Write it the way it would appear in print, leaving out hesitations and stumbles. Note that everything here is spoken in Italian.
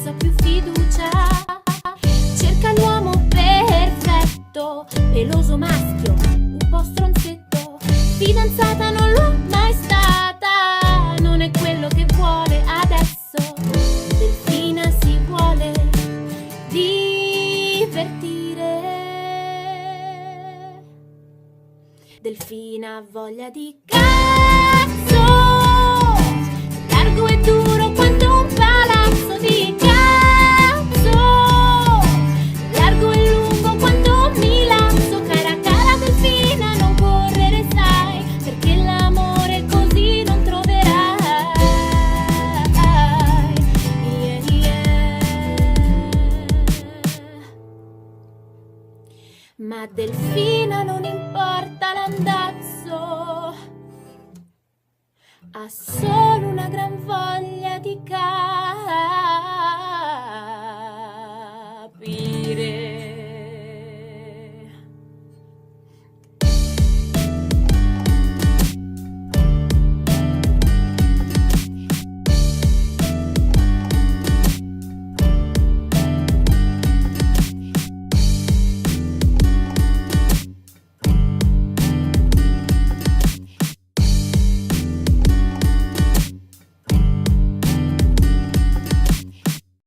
senza più fiducia. Cerca l'uomo perfetto, peloso maschio, un po' stronzetto. Fidanzata non l'ho mai stata, non è quello che vuole adesso. Delfina si vuole divertire. Delfina ha voglia di cazzo, largo e duro quanto un palazzo di cazzo, largo e lungo quanto un milazzo. Cara cara delfina, non correre sai, perché l'amore così non troverai. Yeah, yeah. Ma delfina non importa l'andazzo, ha solo una gran voglia di cazzo.